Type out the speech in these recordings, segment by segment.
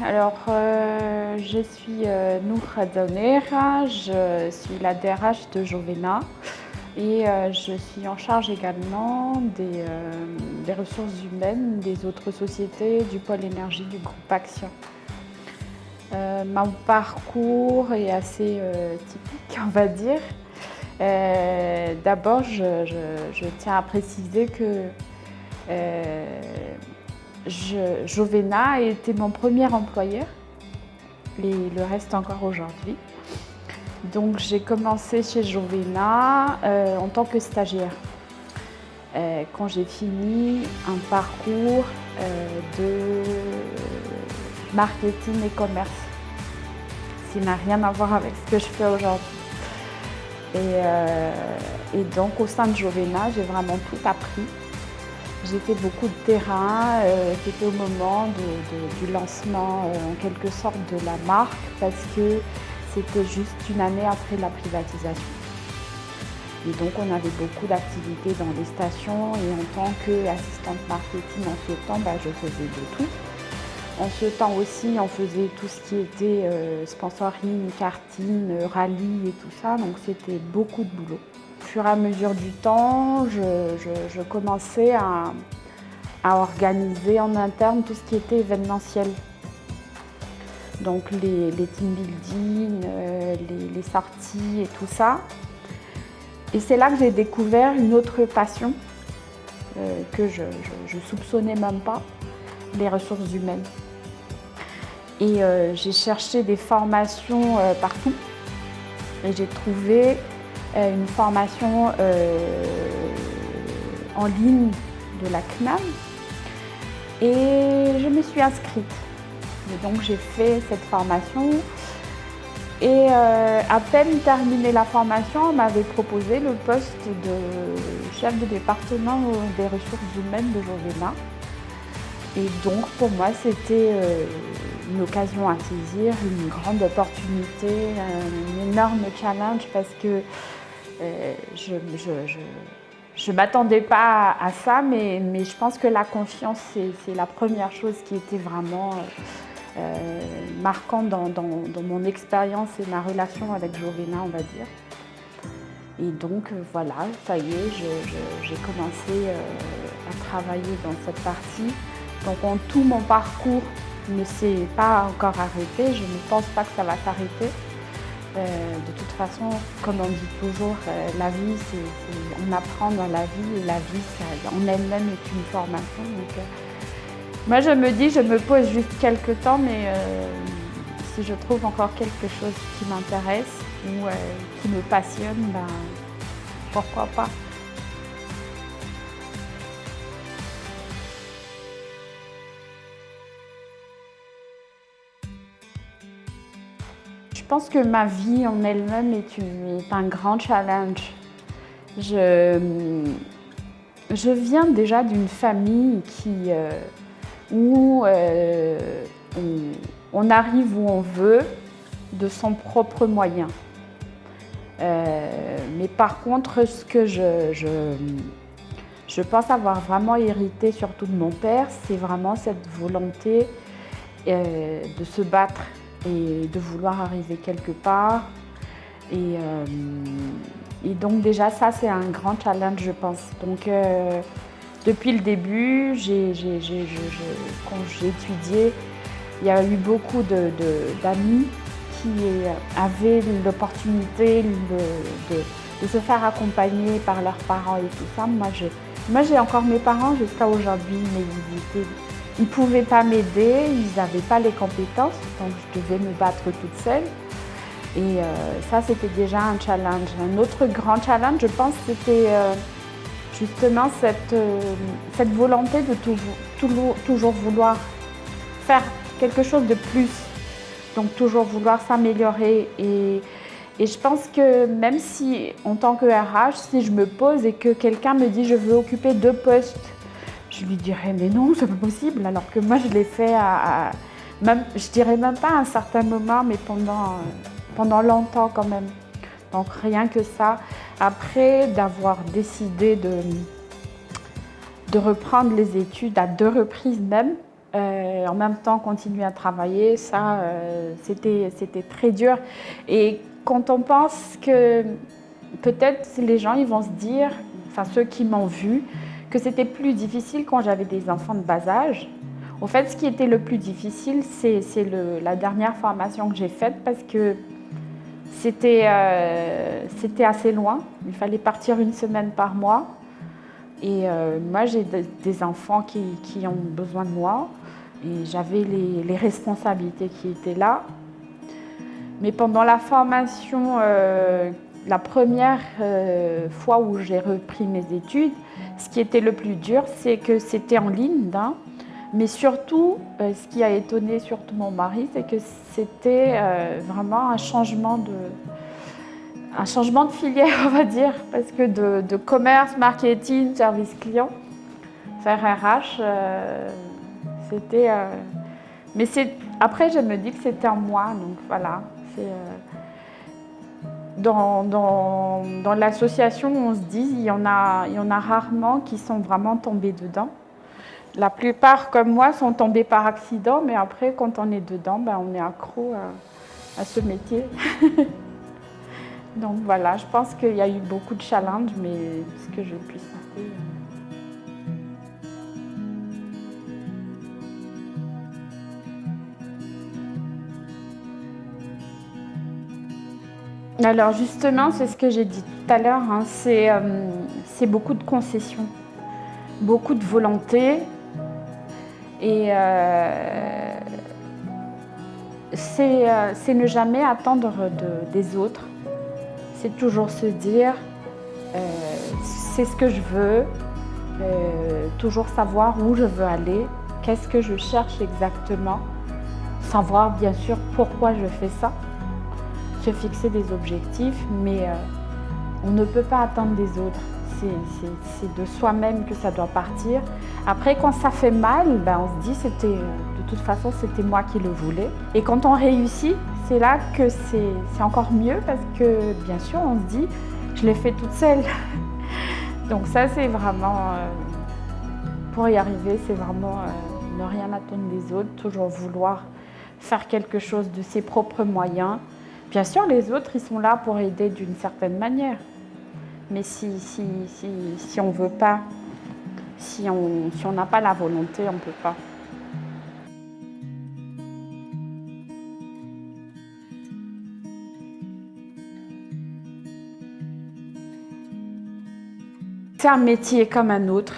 Alors, je suis Noura Zaunera, je suis la DRH de Jovena et je suis en charge également des ressources humaines des autres sociétés du pôle énergie du groupe Action. Mon parcours est assez typique, on va dire. D'abord, je tiens à préciser que Jovena a été mon premier employeur et le reste encore aujourd'hui. Donc j'ai commencé chez Jovena en tant que stagiaire. Quand j'ai fini un parcours de marketing et commerce, ce qui n'a rien à voir avec ce que je fais aujourd'hui. Et donc au sein de Jovena, j'ai vraiment tout appris. J'ai fait beaucoup de terrain, c'était au moment du lancement en quelque sorte de la marque parce que c'était juste une année après la privatisation. Et donc on avait beaucoup d'activités dans les stations et en tant qu'assistante marketing en ce temps, je faisais de tout. En ce temps aussi, on faisait tout ce qui était sponsoring, karting, rallye et tout ça, donc c'était beaucoup de boulot. Au fur et à mesure du temps, je commençais à organiser en interne tout ce qui était événementiel. Donc les team building, les sorties et tout ça. Et c'est là que j'ai découvert une autre passion que je soupçonnais même pas, les ressources humaines. Et j'ai cherché des formations partout et j'ai trouvé une formation en ligne de la CNAM et je me suis inscrite. Et donc j'ai fait cette formation et à peine terminée la formation, on m'avait proposé le poste de chef de département des ressources humaines de Jovena. Et donc pour moi c'était une occasion à saisir, une grande opportunité, un énorme challenge parce que je ne m'attendais pas à ça, mais je pense que la confiance, c'est la première chose qui était vraiment marquante dans mon expérience et ma relation avec Jovena, on va dire. Et donc voilà, ça y est, j'ai commencé à travailler dans cette partie. Donc en tout, mon parcours ne s'est pas encore arrêté, je ne pense pas que ça va s'arrêter. De toute façon, comme on dit toujours, la vie, on apprend dans la vie et la vie en elle-même est une formation. Donc, moi je me dis, je me pose juste quelques temps, mais si je trouve encore quelque chose qui m'intéresse ou qui me passionne, pourquoi pas. Je pense que ma vie en elle-même est un grand challenge. Je viens déjà d'une famille où on arrive où on veut de son propre moyen. Mais par contre, ce que je pense avoir vraiment hérité surtout de mon père, c'est vraiment cette volonté de se battre et de vouloir arriver quelque part. Et donc déjà ça c'est un grand challenge je pense. Donc depuis le début, quand j'ai étudié, il y a eu beaucoup d'amis qui avaient l'opportunité de se faire accompagner par leurs parents et tout ça. Moi j'ai encore mes parents jusqu'à aujourd'hui, mais ils ne pouvaient pas m'aider, ils n'avaient pas les compétences, donc je devais me battre toute seule. Et ça, c'était déjà un challenge. Un autre grand challenge, je pense, c'était justement cette volonté de toujours vouloir faire quelque chose de plus, donc toujours vouloir s'améliorer. Et je pense que même si, en tant que RH, si je me pose et que quelqu'un me dit « je veux occuper 2 postes », je lui dirais « mais non, c'est pas possible », alors que moi je l'ai fait même, je dirais même pas à un certain moment, mais pendant longtemps quand même. Donc rien que ça. Après d'avoir décidé de reprendre les études à 2 reprises même, en même temps continuer à travailler, ça, c'était très dur. Et quand on pense que peut-être les gens ils vont se dire, enfin ceux qui m'ont vu, que c'était plus difficile quand j'avais des enfants de bas âge. En fait, ce qui était le plus difficile, c'est la dernière formation que j'ai faite parce que c'était assez loin. Il fallait partir une semaine par mois. Et moi, j'ai des enfants qui ont besoin de moi. Et j'avais les responsabilités qui étaient là. Mais pendant la formation, la première fois où j'ai repris mes études, ce qui était le plus dur, c'est que c'était en ligne. Mais surtout, ce qui a étonné surtout mon mari, c'est que c'était vraiment un changement de filière, on va dire, parce que de commerce, marketing, service client, faire RH, c'était... mais après, je me dis que c'était en moi, donc voilà. Dans l'association, on se dit il y en a rarement qui sont vraiment tombés dedans. La plupart, comme moi, sont tombés par accident, mais après, quand on est dedans, on est accro à ce métier. Donc voilà, je pense qu'il y a eu beaucoup de challenges, mais ce que je puisse dire. Alors justement, c'est ce que j'ai dit tout à l'heure, c'est beaucoup de concessions, beaucoup de volonté. Et c'est ne jamais attendre des autres. C'est toujours se dire, c'est ce que je veux, toujours savoir où je veux aller, qu'est-ce que je cherche exactement, savoir bien sûr pourquoi je fais ça, se fixer des objectifs, mais on ne peut pas attendre des autres. C'est de soi-même que ça doit partir. Après, quand ça fait mal, on se dit de toute façon, c'était moi qui le voulais. Et quand on réussit, c'est là que c'est encore mieux parce que, bien sûr, on se dit, je l'ai fait toute seule. Donc ça, c'est vraiment, pour y arriver, c'est vraiment ne rien attendre des autres, toujours vouloir faire quelque chose de ses propres moyens. Bien sûr, les autres, ils sont là pour aider d'une certaine manière. Mais si on ne veut pas, si on n'a pas la volonté, on ne peut pas. C'est un métier comme un autre.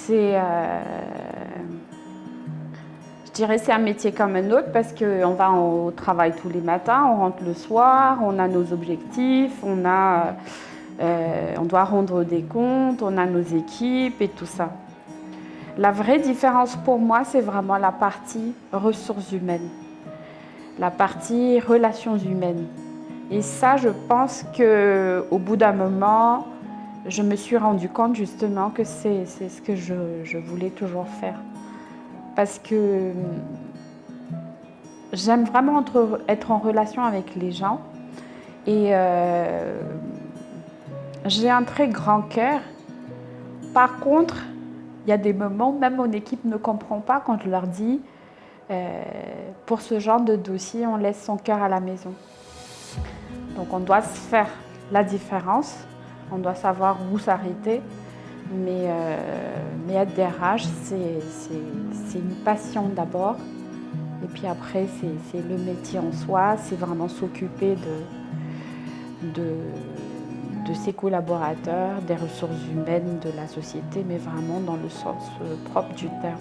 Je dirais c'est un métier comme un autre parce qu'on va au travail tous les matins, on rentre le soir, on a nos objectifs, on doit rendre des comptes, on a nos équipes et tout ça. La vraie différence pour moi, c'est vraiment la partie ressources humaines, la partie relations humaines. Et ça, je pense qu'au bout d'un moment, je me suis rendu compte justement que c'est ce que je voulais toujours faire. Parce que j'aime vraiment être en relation avec les gens. Et j'ai un très grand cœur. Par contre, il y a des moments, même mon équipe ne comprend pas quand je leur dis pour ce genre de dossier, on laisse son cœur à la maison. Donc on doit se faire la différence, on doit savoir où s'arrêter. Mais être DRH, c'est une passion d'abord. Et puis après, c'est le métier en soi, c'est vraiment s'occuper de ses collaborateurs, des ressources humaines de la société, mais vraiment dans le sens propre du terme.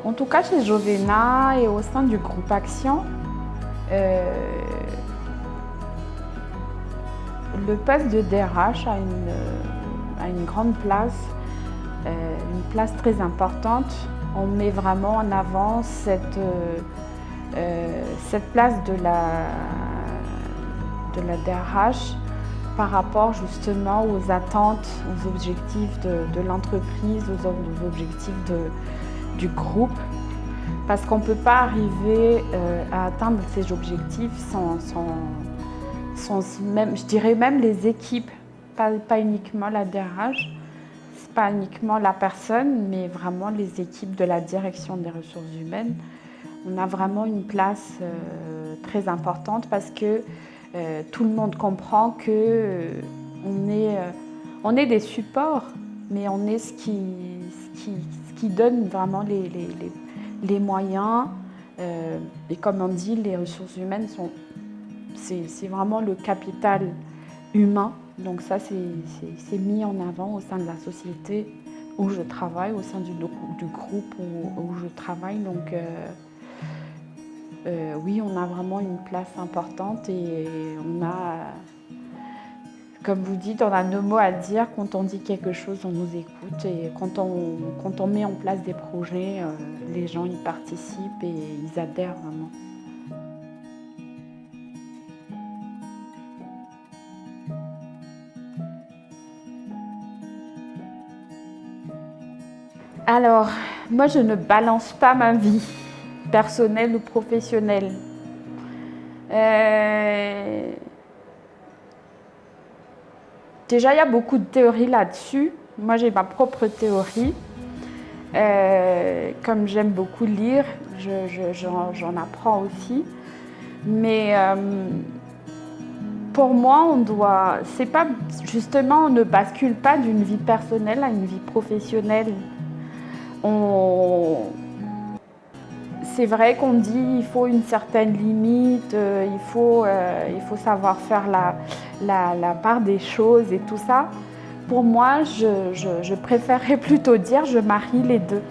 En tout cas, chez Jovena et au sein du groupe Action, le poste de DRH a une grande place, une place très importante. On met vraiment en avant cette place de la DRH par rapport justement aux attentes, aux objectifs de l'entreprise, aux objectifs du groupe. Parce qu'on ne peut pas arriver à atteindre ces objectifs sans même, je dirais même les équipes, pas uniquement la DRH, pas uniquement la personne, mais vraiment les équipes de la direction des ressources humaines. On a vraiment une place très importante parce que tout le monde comprend que on est des supports, mais on est ce qui donne vraiment les moyens. Et comme on dit, les ressources humaines c'est vraiment le capital humain. Donc ça, c'est mis en avant au sein de la société où je travaille, au sein du groupe où je travaille. Donc oui, on a vraiment une place importante et on a, comme vous dites, on a nos mots à dire. Quand on dit quelque chose, on nous écoute. Et quand on met en place des projets, les gens y participent et ils adhèrent vraiment. Alors, moi, je ne balance pas ma vie personnelle ou professionnelle. Déjà, il y a beaucoup de théories là-dessus. Moi, j'ai ma propre théorie. Comme j'aime beaucoup lire, j'en apprends aussi. Mais pour moi, c'est pas justement, on ne bascule pas d'une vie personnelle à une vie professionnelle. C'est vrai qu'on dit qu'il faut une certaine limite, il faut savoir faire la part des choses et tout ça. Pour moi, je préférerais plutôt dire je marie les deux.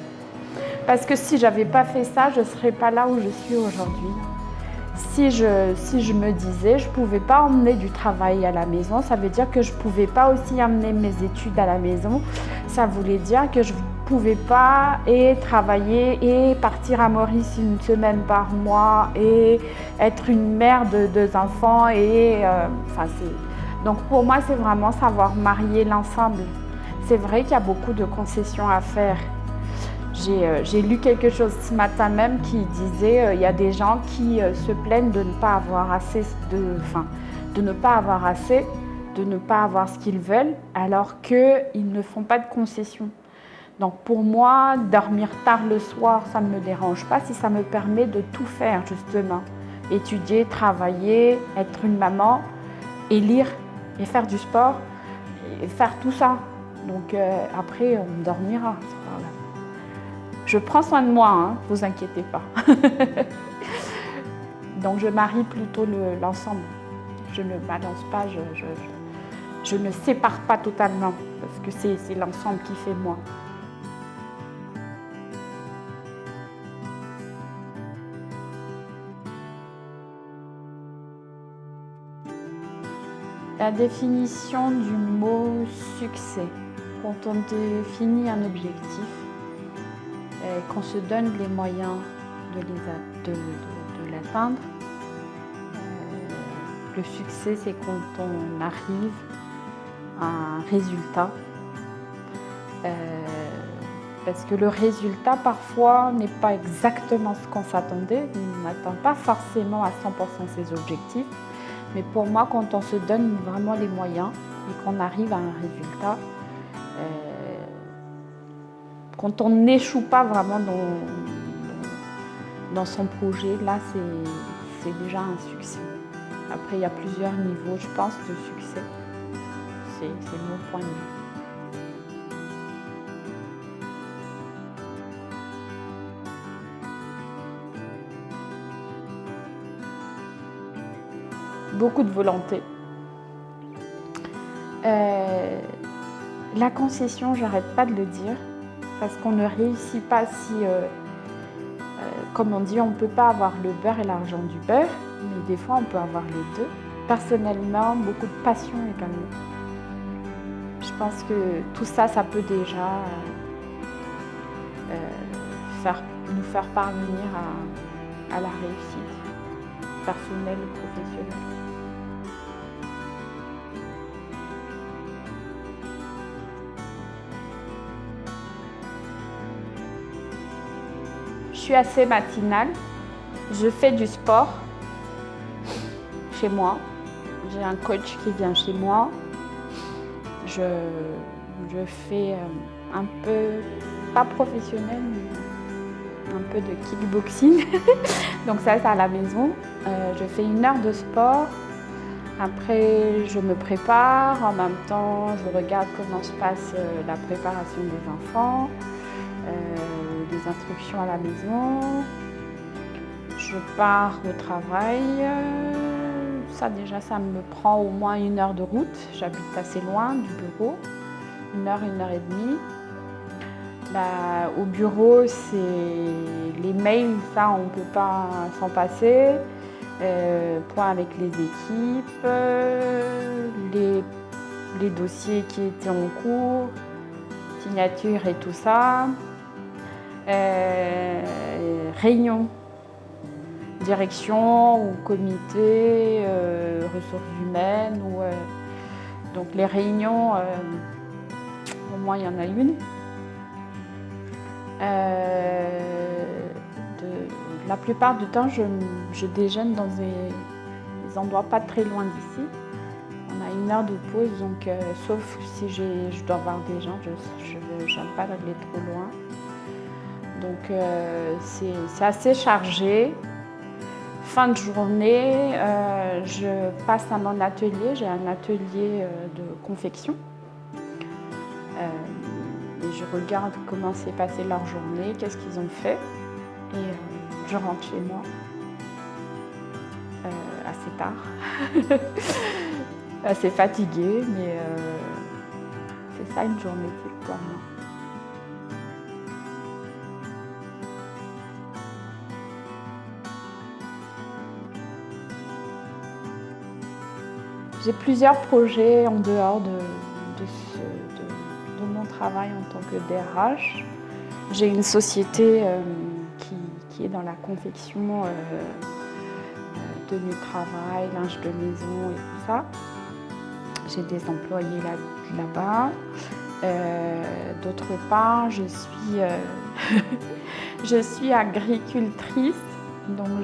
Parce que si je n'avais pas fait ça, je ne serais pas là où je suis aujourd'hui. Si je me disais je ne pouvais pas emmener du travail à la maison, ça veut dire que je ne pouvais pas aussi emmener mes études à la maison. Ça voulait dire que je ne pouvais pas travailler et partir à Maurice une semaine par mois et être une mère de 2 enfants. Donc pour moi, c'est vraiment savoir marier l'ensemble. C'est vrai qu'il y a beaucoup de concessions à faire. J'ai lu quelque chose ce matin même qui disait il y a des gens qui se plaignent de ne pas avoir assez, de ne pas avoir ce qu'ils veulent, alors qu'ils ne font pas de concessions. Donc pour moi, dormir tard le soir, ça ne me dérange pas si ça me permet de tout faire justement. Étudier, travailler, être une maman et lire et faire du sport et faire tout ça. Donc après, on dormira. Je prends soin de moi, hein, vous inquiétez pas. Donc je marie plutôt l'ensemble. Je ne balance pas, je ne sépare pas totalement parce que c'est l'ensemble qui fait moi. La définition du mot succès. Quand on définit un objectif, qu'on se donne les moyens de l'atteindre. Le succès, c'est quand on arrive à un résultat. Parce que le résultat, parfois, n'est pas exactement ce qu'on s'attendait. On n'atteint pas forcément à 100% ses objectifs. Mais pour moi, quand on se donne vraiment les moyens et qu'on arrive à un résultat, quand on n'échoue pas vraiment dans son projet, là, c'est déjà un succès. Après, il y a plusieurs niveaux, je pense, de succès. C'est mon point de vue. Beaucoup de volonté. La concession, j'arrête pas de le dire. Parce qu'on ne réussit pas si, comme on dit, on ne peut pas avoir le beurre et l'argent du beurre, mais des fois on peut avoir les deux. Personnellement, beaucoup de passion également. Je pense que tout ça, ça peut déjà nous faire parvenir à la réussite personnelle et professionnelle. suis assez matinale. Je fais du sport chez moi. J'ai un coach qui vient chez moi. Je fais un peu, pas professionnel, mais un peu de kickboxing. Donc ça, c'est à la maison. Je fais 1 heure de sport. Après, je me prépare. En même temps, je regarde comment se passe la préparation des enfants, des instructions à la maison. Je pars au travail. Ça, déjà, ça me prend au moins 1 heure de route. J'habite assez loin du bureau. 1 heure, 1 heure et demie. Au bureau, c'est les mails, ça, on ne peut pas s'en passer. Point avec les équipes, les dossiers qui étaient en cours, signature et tout ça. Réunion, direction ou comité, ressources humaines. Donc les réunions, au moins il y en a une. La plupart du temps, je déjeune dans des endroits pas très loin d'ici. On a 1 heure de pause, donc sauf si je dois voir des gens, je n'aime pas aller trop loin. Donc c'est assez chargé. Fin de journée, je passe à mon atelier. J'ai un atelier de confection. Et je regarde comment s'est passée leur journée, qu'est-ce qu'ils ont fait. Et je rentre chez moi assez tard, assez fatiguée, mais c'est ça une journée type pour moi. J'ai plusieurs projets en dehors de mon travail en tant que DRH. J'ai une société qui est dans la confection, tenue de travail, linge de maison et tout ça. J'ai des employés là-bas. D'autre part, je suis agricultrice, donc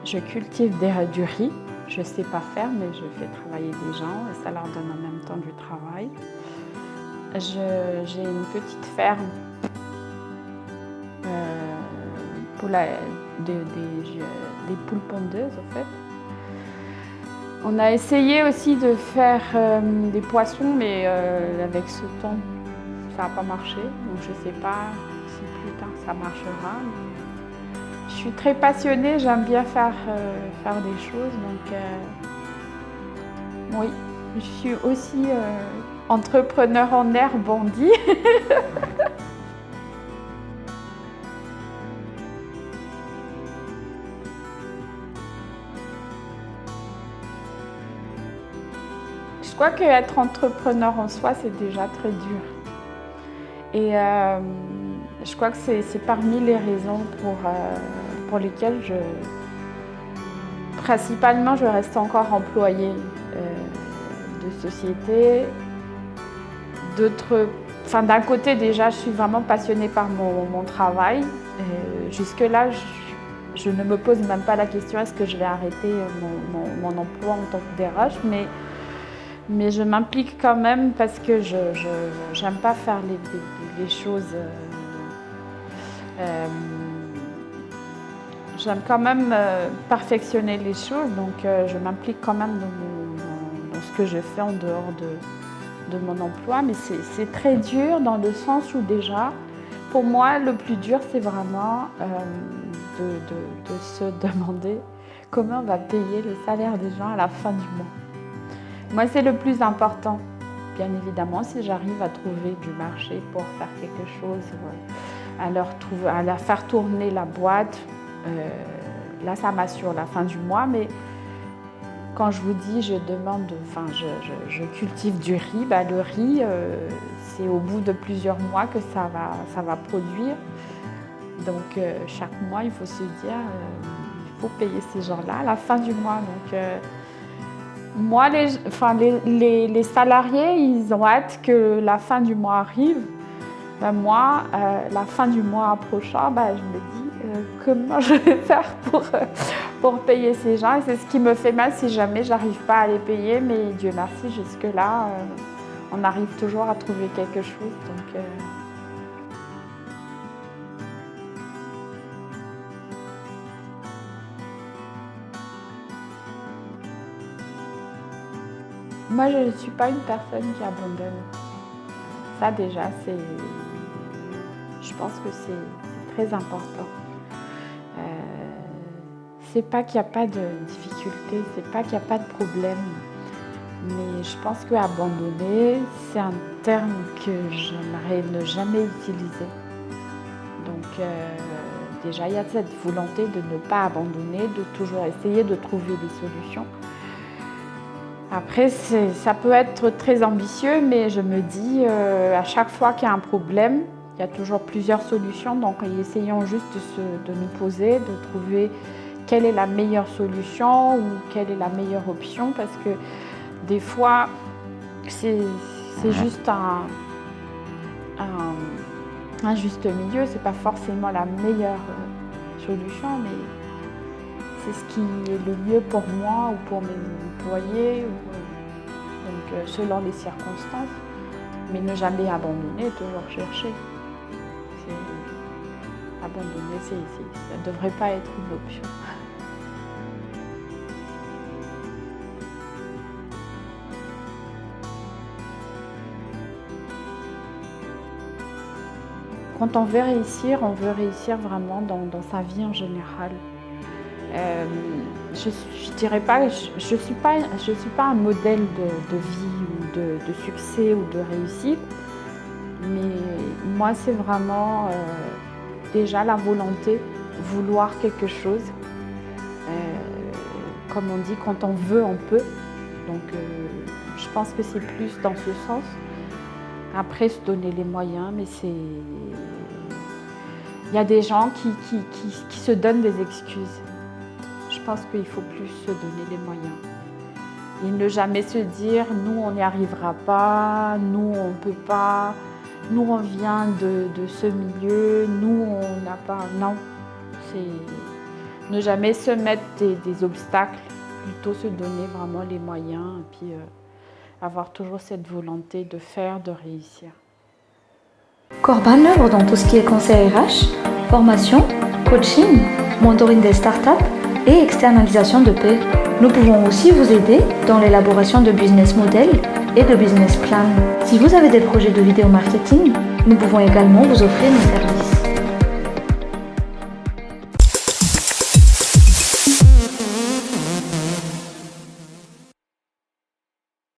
je cultive du riz. Je ne sais pas faire, mais je fais travailler des gens et ça leur donne en même temps du travail. J'ai une petite ferme pour des poules pondeuses, en fait. On a essayé aussi de faire des poissons, mais avec ce temps, ça n'a pas marché. Donc je ne sais pas si plus tard ça marchera. Je suis très passionnée, j'aime bien faire des choses. Donc oui, je suis aussi entrepreneur en air bandit. Je crois qu'être entrepreneur en soi, c'est déjà très dur. Et je crois que c'est parmi les raisons pour lesquelles principalement, je reste encore employée de société. D'un côté, déjà, je suis vraiment passionnée par mon travail. Jusque-là, je ne me pose même pas la question est-ce que je vais arrêter mon emploi en tant que DRH, mais je m'implique quand même parce que je n'aime pas faire les choses. J'aime quand même perfectionner les choses, donc je m'implique quand même dans ce que je fais en dehors de mon emploi. Mais c'est très dur dans le sens où déjà, pour moi, le plus dur, c'est vraiment de se demander comment on va payer le salaire des gens à la fin du mois. Moi, c'est le plus important. Bien évidemment, si j'arrive à trouver du marché pour faire quelque chose, à leur faire tourner la boîte, là, ça m'assure la fin du mois. Mais quand je vous dis, je cultive du riz, le riz, c'est au bout de plusieurs mois que ça va produire. Donc, chaque mois, il faut se dire, il faut payer ces gens-là à la fin du mois. Donc, moi, les salariés, ils ont hâte que la fin du mois arrive Ben moi, la fin du mois prochain, ben, je me dis comment je vais faire pour payer ces gens. Et c'est ce qui me fait mal si jamais j'arrive pas à les payer. Mais Dieu merci, jusque-là, on arrive toujours à trouver quelque chose. Donc, moi, je ne suis pas une personne qui abandonne. Ça déjà, je pense que c'est très important. C'est pas qu'il n'y a pas de difficulté, c'est pas qu'il n'y a pas de problème. Mais je pense qu'abandonner, c'est un terme que j'aimerais ne jamais utiliser. Donc déjà, il y a cette volonté de ne pas abandonner, de toujours essayer de trouver des solutions. Après, ça peut être très ambitieux, mais je me dis, à chaque fois qu'il y a un problème, il y a toujours plusieurs solutions. Donc, essayons juste de nous poser, de trouver quelle est la meilleure solution ou quelle est la meilleure option. Parce que des fois, c'est juste un juste milieu. Ce n'est pas forcément la meilleure solution, mais c'est ce qui est le mieux pour moi ou pour mes employés, donc selon les circonstances. Mais ne jamais abandonner, toujours chercher. Abandonner, ça ne devrait pas être une option. Quand on veut réussir vraiment dans sa vie en général. Je dirais pas, je suis pas un modèle de vie ou de succès ou de réussite, mais moi c'est vraiment déjà la volonté, vouloir quelque chose. Comme on dit, quand on veut, on peut. Donc je pense que c'est plus dans ce sens. Après, se donner les moyens, mais il y a des gens qui se donnent des excuses. Je pense qu'il faut plus se donner les moyens. Et ne jamais se dire, nous, on n'y arrivera pas, nous, on ne peut pas, nous, on vient de ce milieu, nous, on n'a pas... Non, c'est ne jamais se mettre des obstacles, plutôt se donner vraiment les moyens et puis avoir toujours cette volonté de faire, de réussir. Corban œuvre dans tout ce qui est conseil RH, formation, coaching, mentoring des startups et externalisation de paix. Nous pouvons aussi vous aider dans l'élaboration de business models et de business plans. Si vous avez des projets de vidéo marketing, nous pouvons également vous offrir nos services.